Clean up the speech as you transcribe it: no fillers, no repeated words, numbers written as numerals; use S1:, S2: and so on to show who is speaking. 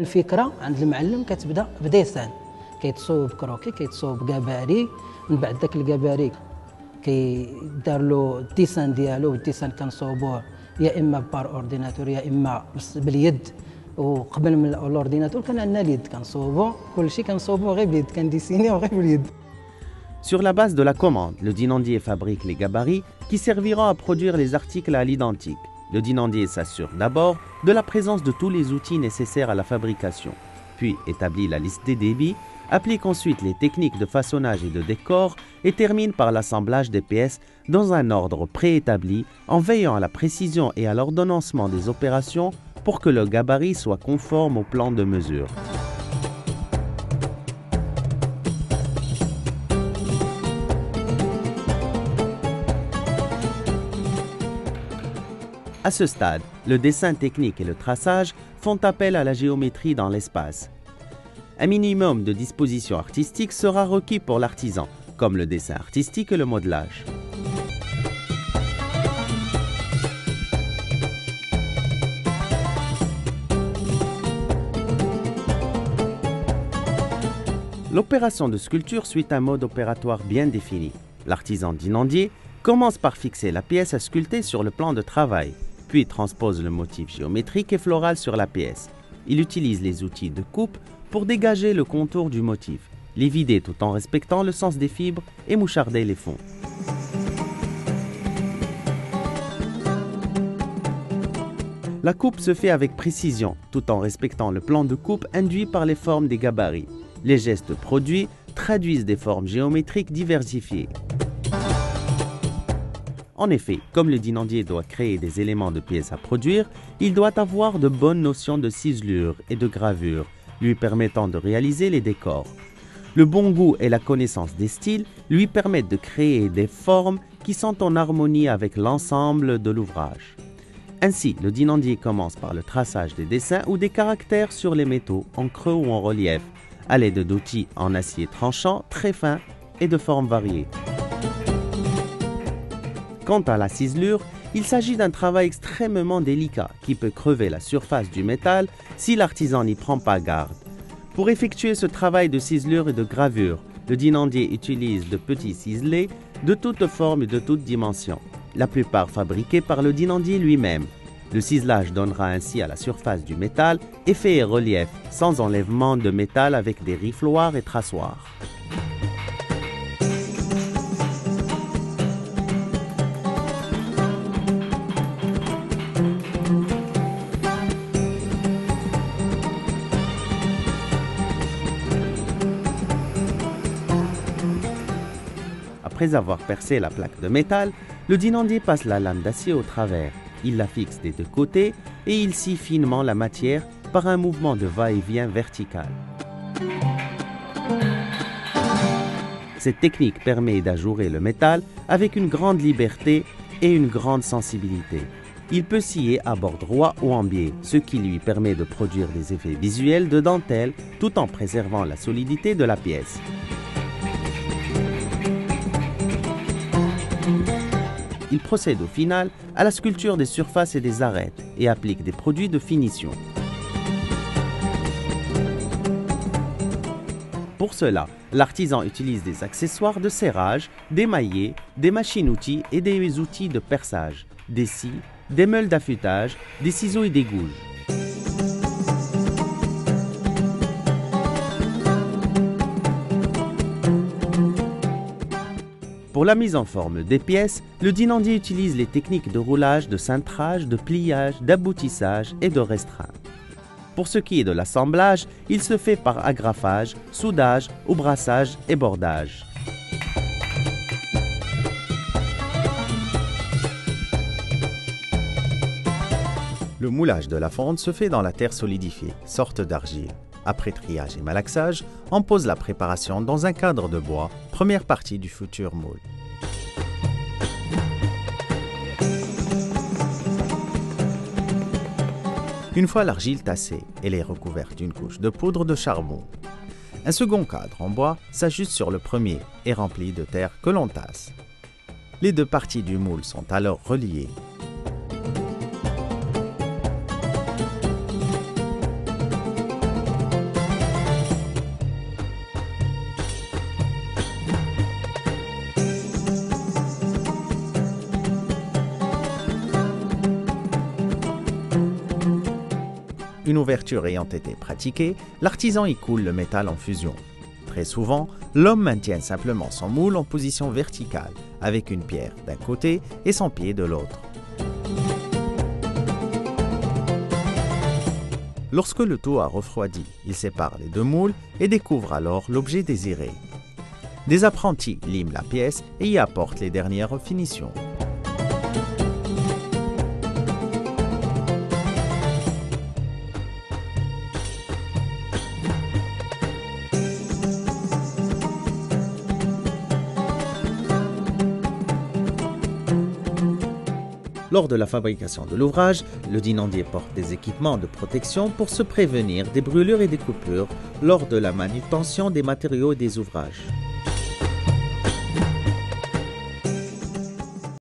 S1: الفكره عند المعلم كتبدا بديسان، كيتصوب كروكي، كيتصوب كاباري، من بعد داك الكاباري كيدار له الديسان ديالو، الديسان كنصوبوه يا اما بار اورديناتور يا اما باليد. وقبل من الاورديناتور كان عندنا اليد كنصوبو، كلشي كنصوبو غير باليد، كنديسينيو غير باليد.
S2: Sur la base de la commande, le dinandier fabrique les gabarits qui serviront à produire les articles à l'identique. Le dinandier s'assure d'abord de la présence de tous les outils nécessaires à la fabrication, puis établit la liste des débits, applique ensuite les techniques de façonnage et de décor et termine par l'assemblage des pièces dans un ordre préétabli en veillant à la précision et à l'ordonnancement des opérations pour que le gabarit soit conforme au plan de mesure. À ce stade, le dessin technique et le traçage font appel à la géométrie dans l'espace. Un minimum de disposition artistique sera requis pour l'artisan, comme le dessin artistique et le modelage. L'opération de sculpture suit un mode opératoire bien défini. L'artisan dinandier commence par fixer la pièce à sculpter sur le plan de travail, puis transpose le motif géométrique et floral sur la pièce. Il utilise les outils de coupe pour dégager le contour du motif, les vider tout en respectant le sens des fibres et moucharder les fonds. La coupe se fait avec précision, tout en respectant le plan de coupe induit par les formes des gabarits. Les gestes produits traduisent des formes géométriques diversifiées. En effet, comme le dinandier doit créer des éléments de pièces à produire, il doit avoir de bonnes notions de ciselure et de gravure, lui permettant de réaliser les décors. Le bon goût et la connaissance des styles lui permettent de créer des formes qui sont en harmonie avec l'ensemble de l'ouvrage. Ainsi, le dinandier commence par le traçage des dessins ou des caractères sur les métaux, en creux ou en relief, à l'aide d'outils en acier tranchant, très fins et de formes variées. Quant à la ciselure, il s'agit d'un travail extrêmement délicat qui peut crever la surface du métal si l'artisan n'y prend pas garde. Pour effectuer ce travail de ciselure et de gravure, le dinandier utilise de petits ciselets de toutes formes et de toutes dimensions, la plupart fabriqués par le dinandier lui-même. Le ciselage donnera ainsi à la surface du métal effet et relief, sans enlèvement de métal avec des rifloirs et traçoirs. Après avoir percé la plaque de métal, le dinandier passe la lame d'acier au travers. Il la fixe des deux côtés et il scie finement la matière par un mouvement de va-et-vient vertical. Cette technique permet d'ajuster le métal avec une grande liberté et une grande sensibilité. Il peut scier à bord droit ou en biais, ce qui lui permet de produire des effets visuels de dentelle tout en préservant la solidité de la pièce. Il procède au final à la sculpture des surfaces et des arêtes et applique des produits de finition. Pour cela, l'artisan utilise des accessoires de serrage, des maillets, des machines-outils et des outils de perçage, des scies, des meules d'affûtage, des ciseaux et des gouges. Pour la mise en forme des pièces, le dinandier utilise les techniques de roulage, de cintrage, de pliage, d'aboutissage et de restreint. Pour ce qui est de l'assemblage, il se fait par agrafage, soudage, ou brassage et bordage. Le moulage de la fonte se fait dans la terre solidifiée, sorte d'argile. Après triage et malaxage, on pose la préparation dans un cadre de bois, première partie du futur moule. Une fois l'argile tassée, elle est recouverte d'une couche de poudre de charbon. Un second cadre en bois s'ajuste sur le premier et rempli de terre que l'on tasse. Les deux parties du moule sont alors reliées.
S3: une ouverture ayant été pratiquée, l'artisan y coule le métal en fusion. Très souvent, l'homme maintient simplement son moule en position verticale, avec une pierre d'un côté et son pied de l'autre. Lorsque le tout a refroidi, il sépare les deux moules et découvre alors l'objet désiré. Des apprentis liment la pièce et y apportent les dernières finitions.
S2: Lors de la fabrication de l'ouvrage, le dinandier porte des équipements de protection pour se prévenir des brûlures et des coupures lors de la manutention des matériaux et des ouvrages.